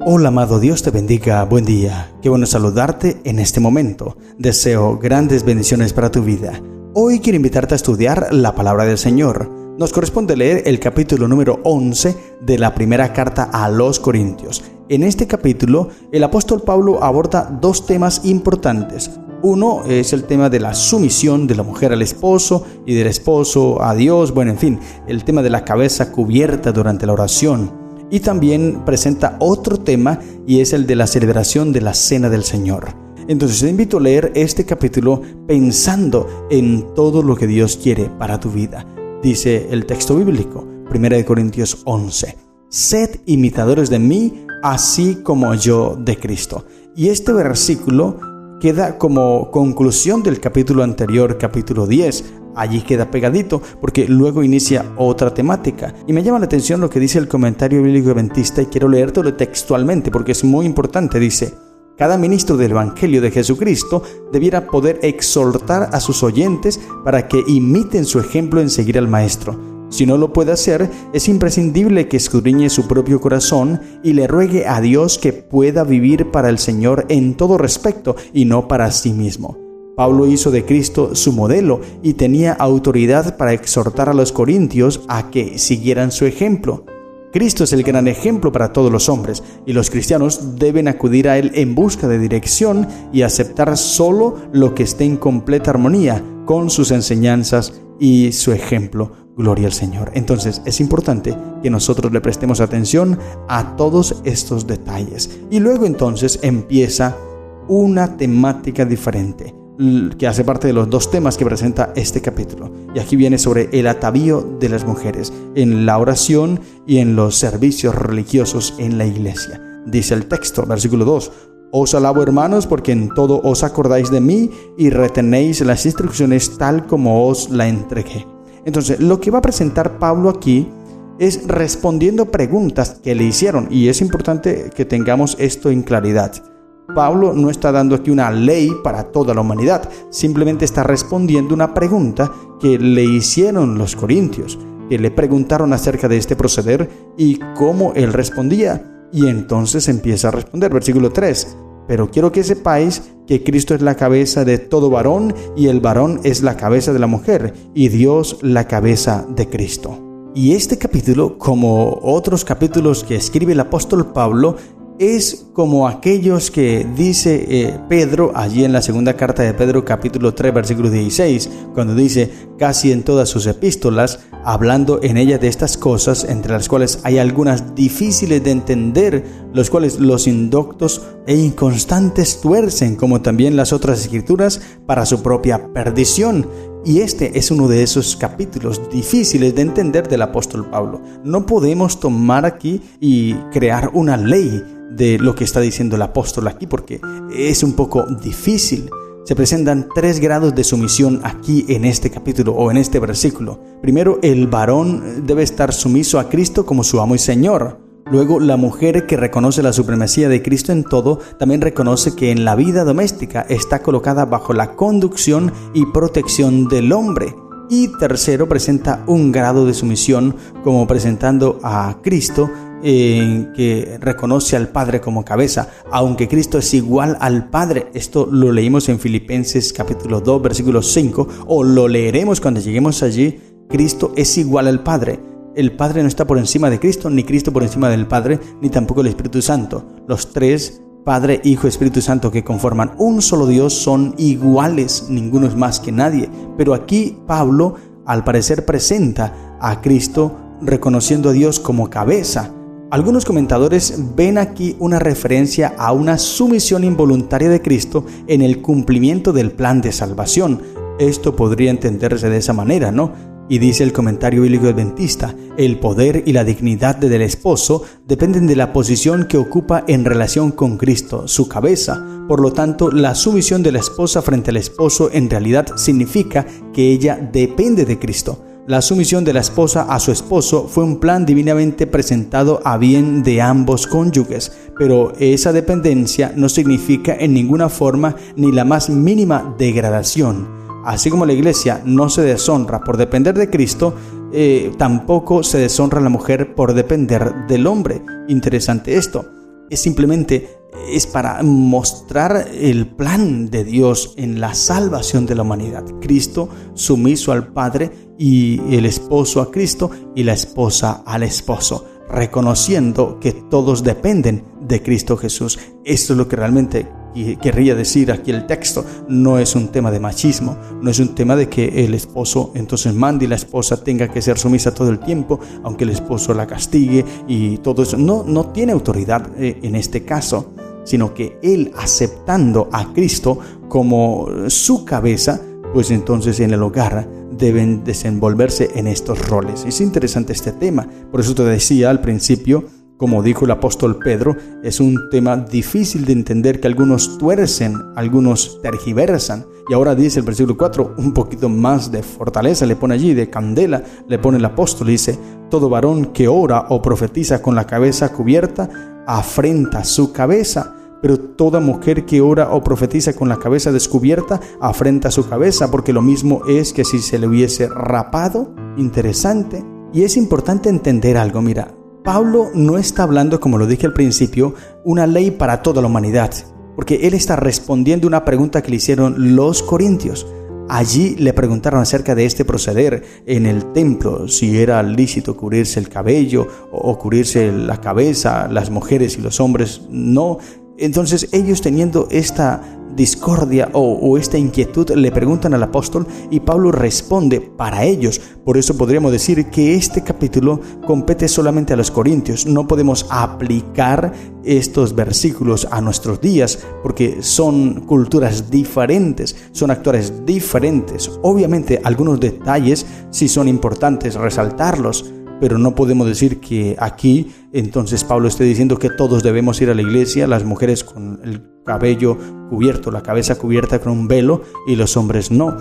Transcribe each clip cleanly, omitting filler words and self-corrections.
Hola amado, Dios te bendiga, buen día. Qué bueno saludarte en este momento. Deseo grandes bendiciones para tu vida. Hoy quiero invitarte a estudiar la palabra del Señor. Nos corresponde leer el capítulo número 11 de la primera carta a los Corintios. En este capítulo, el apóstol Pablo aborda dos temas importantes. Uno es el tema de la sumisión de la mujer al esposo y del esposo a Dios. El tema de la cabeza cubierta durante la oración. Y también presenta otro tema y es el de la celebración de la Cena del Señor. Entonces te invito a leer este capítulo pensando en todo lo que Dios quiere para tu vida. Dice el texto bíblico, 1 Corintios 11. Sed imitadores de mí, así como yo de Cristo. Y este versículo queda como conclusión del capítulo anterior, capítulo 10. Allí queda pegadito porque luego inicia otra temática. Y me llama la atención lo que dice el comentario bíblico adventista y quiero leértelo textualmente porque es muy importante. Dice: cada ministro del Evangelio de Jesucristo debiera poder exhortar a sus oyentes para que imiten su ejemplo en seguir al Maestro. Si no lo puede hacer, es imprescindible que escudriñe su propio corazón y le ruegue a Dios que pueda vivir para el Señor en todo respecto y no para sí mismo. Pablo hizo de Cristo su modelo y tenía autoridad para exhortar a los corintios a que siguieran su ejemplo. Cristo es el gran ejemplo para todos los hombres y los cristianos deben acudir a Él en busca de dirección y aceptar solo lo que esté en completa armonía con sus enseñanzas y su ejemplo. Gloria al Señor. Entonces es importante que nosotros le prestemos atención a todos estos detalles. Y luego entonces empieza una temática diferente que hace parte de los dos temas que presenta este capítulo. Y aquí viene sobre el atavío de las mujeres en la oración y en los servicios religiosos en la iglesia. Dice el texto, versículo 2: Os alabo, hermanos, porque en todo os acordáis de mí y retenéis las instrucciones tal como os la entregué. Entonces, lo que va a presentar Pablo aquí es respondiendo preguntas que le hicieron, y es importante que tengamos esto en claridad. Pablo no está dando aquí una ley para toda la humanidad, simplemente está respondiendo una pregunta que le hicieron los corintios, que le preguntaron acerca de este proceder y cómo él respondía. Y entonces empieza a responder, versículo 3. Pero quiero que sepáis que Cristo es la cabeza de todo varón y el varón es la cabeza de la mujer y Dios la cabeza de Cristo. Y este capítulo, como otros capítulos que escribe el apóstol Pablo, es como aquellos que dice Pedro allí en la segunda carta de Pedro, capítulo 3, versículo 16, cuando dice: casi en todas sus epístolas, hablando en ellas de estas cosas, entre las cuales hay algunas difíciles de entender, los cuales los indoctos e inconstantes tuercen, como también las otras escrituras, para su propia perdición. Y este es uno de esos capítulos difíciles de entender del apóstol Pablo. No podemos tomar aquí y crear una ley de lo que está diciendo el apóstol aquí, porque es un poco difícil. Se presentan 3 grados de sumisión aquí en este capítulo o en este versículo. Primero, el varón debe estar sumiso a Cristo como su amo y Señor. Luego, la mujer, que reconoce la supremacía de Cristo en todo, también reconoce que en la vida doméstica está colocada bajo la conducción y protección del hombre. Y tercero, presenta un grado de sumisión como presentando a Cristo, que reconoce al Padre como cabeza, aunque Cristo es igual al Padre. Esto lo leímos en Filipenses capítulo 2, versículo 5, o lo leeremos cuando lleguemos allí. Cristo es igual al Padre. El Padre no está por encima de Cristo, ni Cristo por encima del Padre, ni tampoco el Espíritu Santo. Los 3, Padre, Hijo, Espíritu Santo, que conforman un solo Dios, son iguales, ninguno es más que nadie. Pero aquí Pablo, al parecer, presenta a Cristo reconociendo a Dios como cabeza. Algunos comentadores ven aquí una referencia a una sumisión involuntaria de Cristo en el cumplimiento del plan de salvación. Esto podría entenderse de esa manera, ¿no? Y dice el comentario bíblico adventista: el poder y la dignidad del esposo dependen de la posición que ocupa en relación con Cristo, su cabeza. Por lo tanto, la sumisión de la esposa frente al esposo en realidad significa que ella depende de Cristo. La sumisión de la esposa a su esposo fue un plan divinamente presentado a bien de ambos cónyuges, pero esa dependencia no significa en ninguna forma ni la más mínima degradación. Así como la iglesia no se deshonra por depender de Cristo, tampoco se deshonra a la mujer por depender del hombre. Interesante esto. es para mostrar el plan de Dios en la salvación de la humanidad. Cristo sumiso al Padre y el esposo a Cristo y la esposa al esposo, reconociendo que todos dependen de Cristo Jesús. Esto es lo que realmente querría decir aquí el texto. No es un tema de machismo, no es un tema de que el esposo entonces mande y la esposa tenga que ser sumisa todo el tiempo, aunque el esposo la castigue y todo eso. No tiene autoridad en este caso, sino que él, aceptando a Cristo como su cabeza, pues entonces en el hogar deben desenvolverse en estos roles. Es interesante este tema, por eso te decía al principio, como dijo el apóstol Pedro, es un tema difícil de entender, que algunos tuercen, algunos tergiversan. Y ahora dice el versículo 4, un poquito más de fortaleza le pone allí, de candela le pone el apóstol, dice: todo varón que ora o profetiza con la cabeza cubierta afrenta su cabeza, pero toda mujer que ora o profetiza con la cabeza descubierta afrenta su cabeza, porque lo mismo es que si se le hubiese rapado. Interesante. Y es importante entender algo, mira, Pablo no está hablando, como lo dije al principio, una ley para toda la humanidad, porque él está respondiendo una pregunta que le hicieron los corintios. Allí le preguntaron acerca de este proceder en el templo, si era lícito cubrirse el cabello o cubrirse la cabeza, las mujeres y los hombres no. Entonces ellos, teniendo esta discordia o esta inquietud, le preguntan al apóstol y Pablo responde para ellos. Por eso podríamos decir que este capítulo compete solamente a los corintios. No podemos aplicar estos versículos a nuestros días porque son culturas diferentes, son actores diferentes. Obviamente algunos detalles sí son importantes resaltarlos, pero no podemos decir que aquí entonces Pablo esté diciendo que todos debemos ir a la iglesia, las mujeres con el cabello cubierto, la cabeza cubierta con un velo, y los hombres no.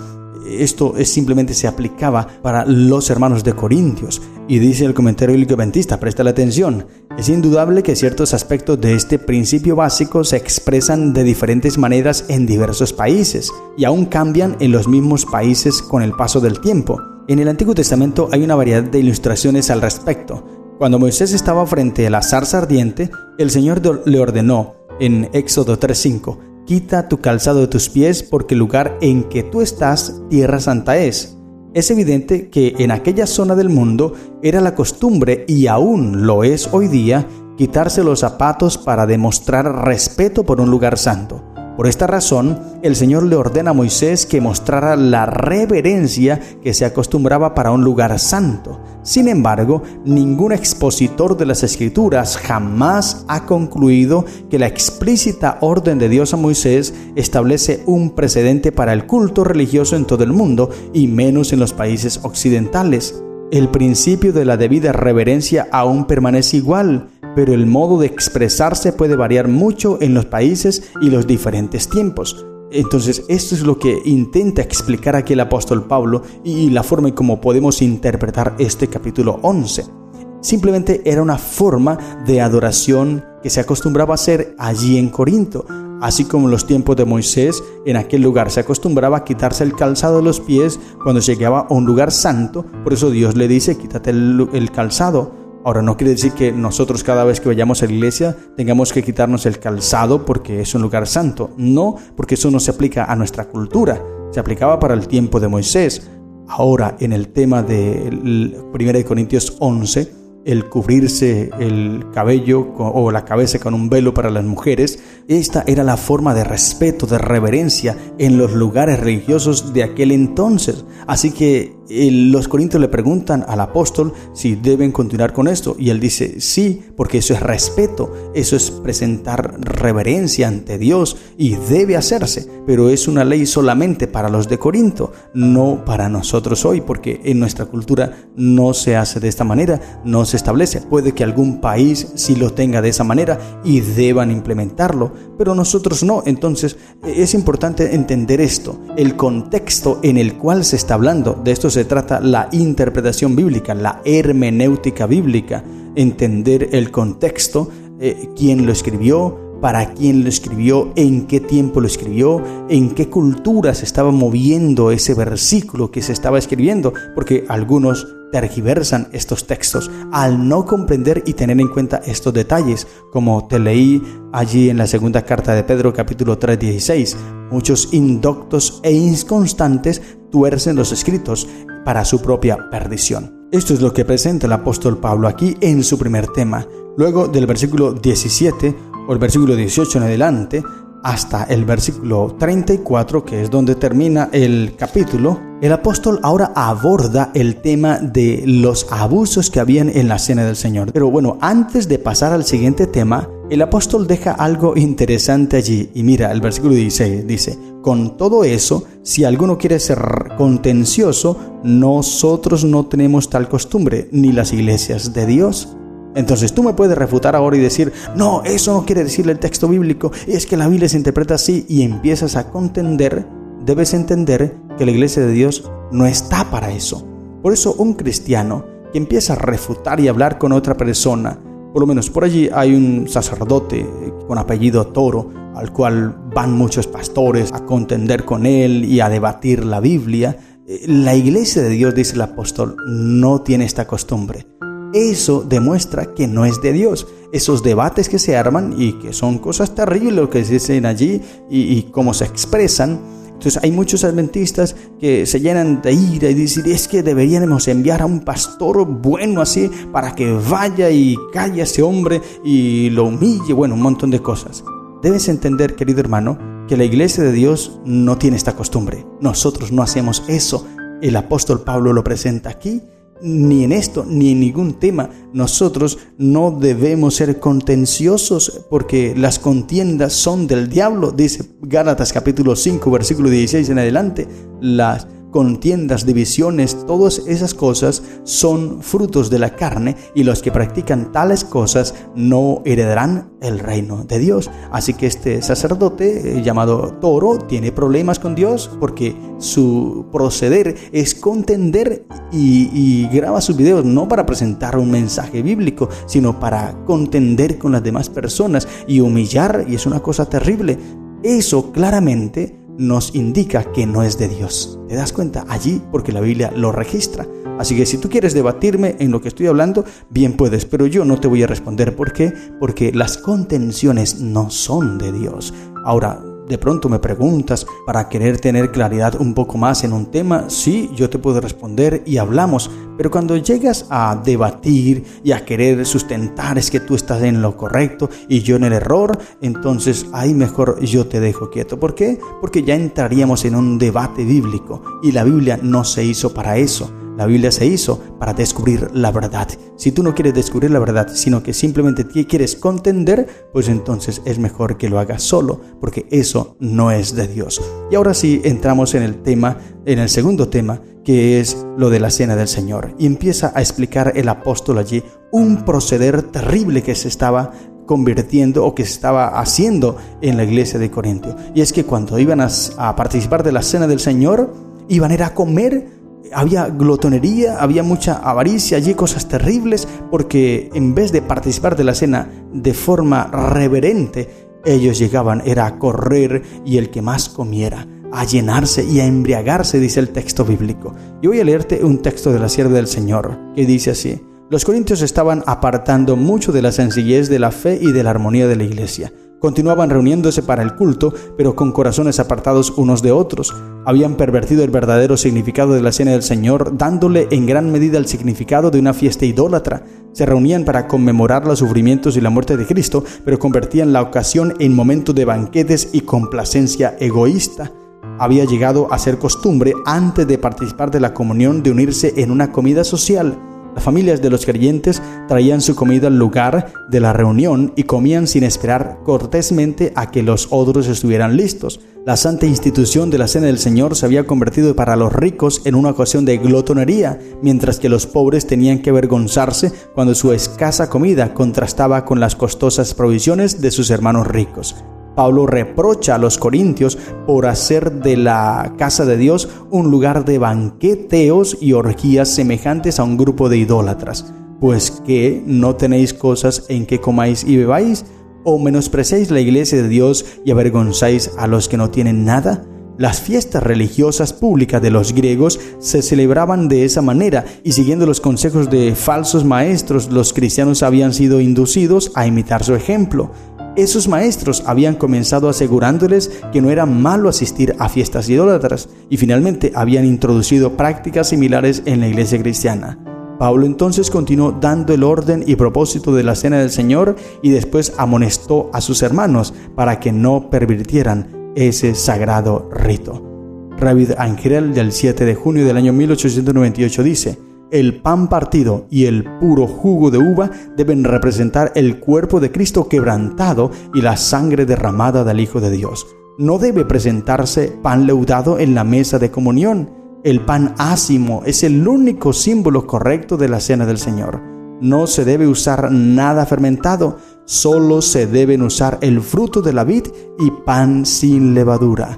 Esto simplemente se aplicaba para los hermanos de Corintios. Y dice el comentario bíblico adventista, presta la atención: es indudable que ciertos aspectos de este principio básico se expresan de diferentes maneras en diversos países y aún cambian en los mismos países con el paso del tiempo. En el Antiguo Testamento hay una variedad de ilustraciones al respecto. Cuando Moisés estaba frente a la zarza ardiente, el Señor le ordenó en Éxodo 3:5: quita tu calzado de tus pies, porque el lugar en que tú estás, tierra santa es. Es evidente que en aquella zona del mundo era la costumbre, y aún lo es hoy día, quitarse los zapatos para demostrar respeto por un lugar santo. Por esta razón, el Señor le ordena a Moisés que mostrara la reverencia que se acostumbraba para un lugar santo. Sin embargo, ningún expositor de las Escrituras jamás ha concluido que la explícita orden de Dios a Moisés establece un precedente para el culto religioso en todo el mundo, y menos en los países occidentales. El principio de la debida reverencia aún permanece igual, pero el modo de expresarse puede variar mucho en los países y los diferentes tiempos. Entonces, esto es lo que intenta explicar aquí el apóstol Pablo y la forma en cómo podemos interpretar este capítulo 11. Simplemente era una forma de adoración que se acostumbraba a hacer allí en Corinto. Así como en los tiempos de Moisés, en aquel lugar se acostumbraba a quitarse el calzado de los pies cuando llegaba a un lugar santo. Por eso Dios le dice: quítate el calzado. Ahora, no quiere decir que nosotros cada vez que vayamos a la iglesia tengamos que quitarnos el calzado porque es un lugar santo. No, porque eso no se aplica a nuestra cultura. Se aplicaba para el tiempo de Moisés. Ahora, en el tema de 1 Corintios 11, el cubrirse el cabello o la cabeza con un velo para las mujeres, esta era la forma de respeto, de reverencia en los lugares religiosos de aquel entonces. Así que los corintios le preguntan al apóstol si deben continuar con esto, y él dice sí, porque eso es respeto, eso es presentar reverencia ante Dios y debe hacerse, pero es una ley solamente para los de Corinto, no para nosotros hoy, porque en nuestra cultura no se hace de esta manera, no se establece. Puede que algún país sí lo tenga de esa manera y deban implementarlo, pero nosotros no. Entonces es importante entender esto, el contexto en el cual se está hablando. De esto se trata la interpretación bíblica, la hermenéutica bíblica, entender el contexto, quién lo escribió, para quién lo escribió, en qué tiempo lo escribió, en qué cultura se estaba moviendo ese versículo que se estaba escribiendo, porque algunos tergiversan estos textos al no comprender y tener en cuenta estos detalles, como te leí allí en la segunda carta de Pedro, capítulo 3, 16. Muchos indoctos e inconstantes tuercen los escritos para su propia perdición. Esto es lo que presenta el apóstol Pablo aquí en su primer tema. Luego del versículo 17 o el versículo 18 en adelante, hasta el versículo 34, que es donde termina el capítulo, el apóstol ahora aborda el tema de los abusos que habían en la cena del Señor. Pero bueno, antes de pasar al siguiente tema, el apóstol deja algo interesante allí. Y mira, el versículo 16 dice: con todo eso, si alguno quiere ser contencioso, nosotros no tenemos tal costumbre, ni las iglesias de Dios. Entonces tú me puedes refutar ahora y decir: no, eso no quiere decir el texto bíblico, es que la Biblia se interpreta así, y empiezas a contender. Debes entender que la iglesia de Dios no está para eso. Por eso un cristiano que empieza a refutar y hablar con otra persona, por lo menos por allí hay un sacerdote con apellido Toro, al cual van muchos pastores a contender con él y a debatir la Biblia. La iglesia de Dios, dice el apóstol, no tiene esta costumbre. Eso demuestra que no es de Dios. Esos debates que se arman y que son cosas terribles lo que se dicen allí y cómo se expresan. Entonces hay muchos adventistas que se llenan de ira y dicen: es que deberíamos enviar a un pastor bueno así para que vaya y calle a ese hombre y lo humille. Bueno, un montón de cosas. Debes entender, querido hermano, que la iglesia de Dios no tiene esta costumbre. Nosotros no hacemos eso. El apóstol Pablo lo presenta aquí. Ni en esto, ni en ningún tema. Nosotros no debemos ser contenciosos, porque las contiendas son del diablo, dice Gálatas capítulo 5, versículo 16 en adelante. Las contiendas, divisiones, todas esas cosas son frutos de la carne, y los que practican tales cosas no heredarán el reino de Dios. Así que este sacerdote llamado Toro tiene problemas con Dios, porque su proceder es contender y graba sus videos no para presentar un mensaje bíblico, sino para contender con las demás personas y humillar, y es una cosa terrible. Eso claramente nos indica que no es de Dios. ¿Te das cuenta? Allí, porque la Biblia lo registra. Así que si tú quieres debatirme en lo que estoy hablando, bien puedes, pero yo no te voy a responder. ¿Por qué? Porque las contenciones no son de Dios. Ahora, de pronto me preguntas para querer tener claridad un poco más en un tema. Sí, yo te puedo responder y hablamos, pero cuando llegas a debatir y a querer sustentar es que tú estás en lo correcto y yo en el error, entonces ahí mejor yo te dejo quieto. ¿Por qué? Porque ya entraríamos en un debate bíblico, y la Biblia no se hizo para eso. La Biblia se hizo para descubrir la verdad. Si tú no quieres descubrir la verdad, sino que simplemente quieres contender, pues entonces es mejor que lo hagas solo, porque eso no es de Dios. Y ahora sí entramos en el segundo tema, que es lo de la cena del Señor. Y empieza a explicar el apóstol allí un proceder terrible que se estaba convirtiendo o que se estaba haciendo en la iglesia de Corintio. Y es que cuando iban a participar de la cena del Señor, iban a ir a comer. Había glotonería, había mucha avaricia, allí cosas terribles, porque en vez de participar de la cena de forma reverente, ellos llegaban, era a correr, y el que más comiera, a llenarse y a embriagarse, dice el texto bíblico. Y voy a leerte un texto de la sierva del Señor, que dice así: los corintios estaban apartando mucho de la sencillez de la fe y de la armonía de la iglesia. Continuaban reuniéndose para el culto, pero con corazones apartados unos de otros. Habían pervertido el verdadero significado de la cena del Señor, dándole en gran medida el significado de una fiesta idólatra. Se reunían para conmemorar los sufrimientos y la muerte de Cristo, pero convertían la ocasión en momento de banquetes y complacencia egoísta. Había llegado a ser costumbre, antes de participar de la comunión, de unirse en una comida social. Las familias de los creyentes traían su comida al lugar de la reunión y comían sin esperar cortésmente a que los otros estuvieran listos. La santa institución de la cena del Señor se había convertido para los ricos en una ocasión de glotonería, mientras que los pobres tenían que avergonzarse cuando su escasa comida contrastaba con las costosas provisiones de sus hermanos ricos. Pablo reprocha a los corintios por hacer de la casa de Dios un lugar de banqueteos y orgías semejantes a un grupo de idólatras. Pues que no tenéis cosas en que comáis y bebáis, o menospreciáis la iglesia de Dios y avergonzáis a los que no tienen nada. Las fiestas religiosas públicas de los griegos se celebraban de esa manera y siguiendo los consejos de falsos maestros, los cristianos habían sido inducidos a imitar su ejemplo. Esos maestros habían comenzado asegurándoles que no era malo asistir a fiestas idólatras y finalmente habían introducido prácticas similares en la iglesia cristiana. Pablo entonces continuó dando el orden y propósito de la cena del Señor y después amonestó a sus hermanos para que no pervirtieran ese sagrado rito. Rabbi Angerel del 7 de junio del año 1898 dice: el pan partido y el puro jugo de uva deben representar el cuerpo de Cristo quebrantado y la sangre derramada del Hijo de Dios. No debe presentarse pan leudado en la mesa de comunión. El pan ácimo es el único símbolo correcto de la cena del Señor. No se debe usar nada fermentado, solo se deben usar el fruto de la vid y pan sin levadura.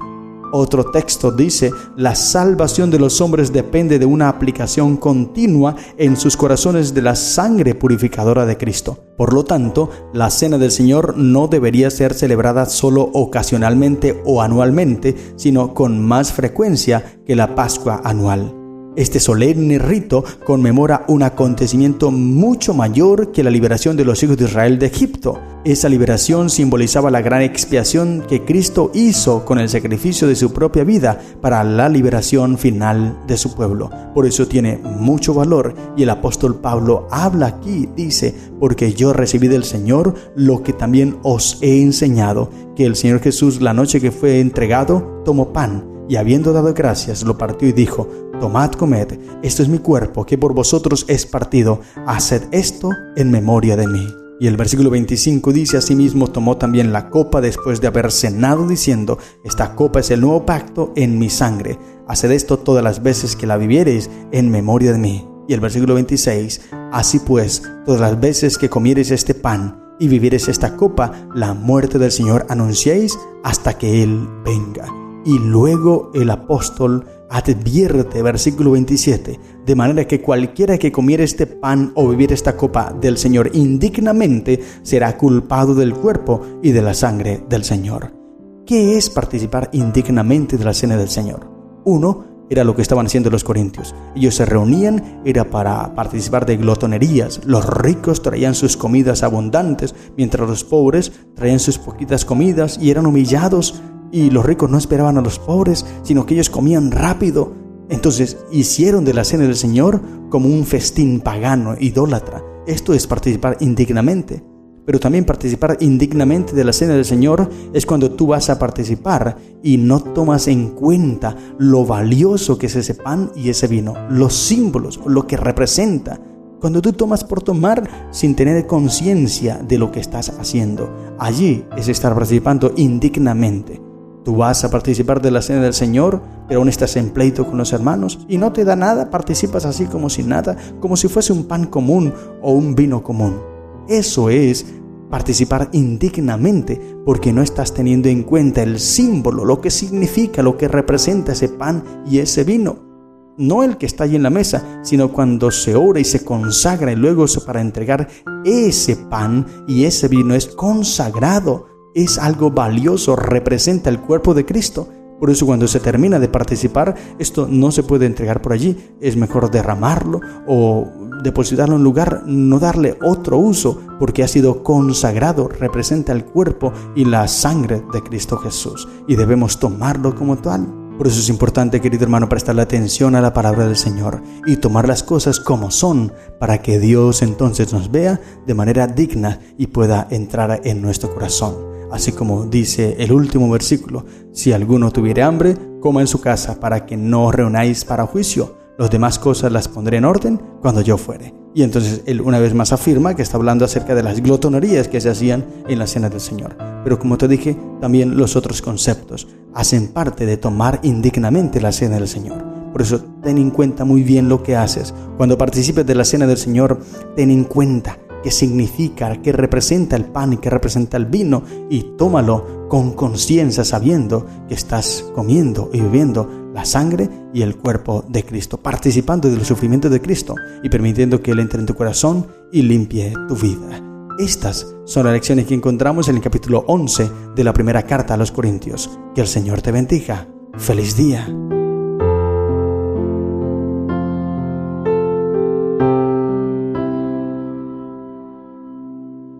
Otro texto dice: la salvación de los hombres depende de una aplicación continua en sus corazones de la sangre purificadora de Cristo. Por lo tanto, la cena del Señor no debería ser celebrada solo ocasionalmente o anualmente, sino con más frecuencia que la Pascua anual. Este solemne rito conmemora un acontecimiento mucho mayor que la liberación de los hijos de Israel de Egipto. Esa liberación simbolizaba la gran expiación que Cristo hizo con el sacrificio de su propia vida para la liberación final de su pueblo. Por eso tiene mucho valor y el apóstol Pablo habla aquí, dice: porque yo recibí del Señor lo que también os he enseñado, que el Señor Jesús, la noche que fue entregado, tomó pan y habiendo dado gracias, lo partió y dijo: tomad, comed, esto es mi cuerpo que por vosotros es partido, haced esto en memoria de mí. Y el versículo 25 dice: asimismo tomó también la copa después de haber cenado, diciendo: esta copa es el nuevo pacto en mi sangre, haced esto todas las veces que la bebiereis en memoria de mí. Y el versículo 26: así pues, todas las veces que comiereis este pan y bebiereis esta copa, la muerte del Señor anunciéis hasta que Él venga. Y luego el apóstol advierte, versículo 27, de manera que cualquiera que comiere este pan o bebiere esta copa del Señor indignamente será culpado del cuerpo y de la sangre del Señor. ¿Qué es participar indignamente de la cena del Señor? Uno, era lo que estaban haciendo los corintios. Ellos se reunían, era para participar de glotonerías. Los ricos traían sus comidas abundantes, mientras los pobres traían sus poquitas comidas y eran humillados. Y los ricos no esperaban a los pobres, sino que ellos comían rápido. Entonces hicieron de la cena del Señor como un festín pagano, idólatra. Esto es participar indignamente. Pero también participar indignamente de la cena del Señor es cuando tú vas a participar y no tomas en cuenta lo valioso que es ese pan y ese vino, los símbolos, lo que representa. Cuando tú tomas por tomar sin tener conciencia de lo que estás haciendo, allí es estar participando indignamente. Tú vas a participar de la cena del Señor, pero aún estás en pleito con los hermanos y no te da nada, participas así como si nada, como si fuese un pan común o un vino común. Eso es participar indignamente, porque no estás teniendo en cuenta el símbolo, lo que significa, lo que representa ese pan y ese vino. No el que está allí en la mesa, sino cuando se ora y se consagra y luego para entregar ese pan y ese vino es consagrado. Es algo valioso, representa el cuerpo de Cristo. Por eso cuando se termina de participar, esto no se puede entregar por allí. Es mejor derramarlo o depositarlo en un lugar, no darle otro uso, porque ha sido consagrado, representa el cuerpo y la sangre de Cristo Jesús. Y debemos tomarlo como tal. Por eso es importante, querido hermano, prestarle atención a la palabra del Señor y tomar las cosas como son, para que Dios entonces nos vea de manera digna y pueda entrar en nuestro corazón. Así como dice el último versículo: si alguno tuviere hambre, coma en su casa, para que no os reunáis para juicio. Las demás cosas las pondré en orden cuando yo fuere. Y entonces él una vez más afirma que está hablando acerca de las glotonerías que se hacían en la cena del Señor. Pero como te dije, también los otros conceptos hacen parte de tomar indignamente la cena del Señor. Por eso ten en cuenta muy bien lo que haces. Cuando participes de la cena del Señor, ten en cuenta qué significa, qué representa el pan y qué representa el vino, y tómalo con conciencia, sabiendo que estás comiendo y bebiendo la sangre y el cuerpo de Cristo, participando del sufrimiento de Cristo y permitiendo que Él entre en tu corazón y limpie tu vida. Estas son las lecciones que encontramos en el capítulo 11 de la primera carta a los Corintios. Que el Señor te bendiga. Feliz día.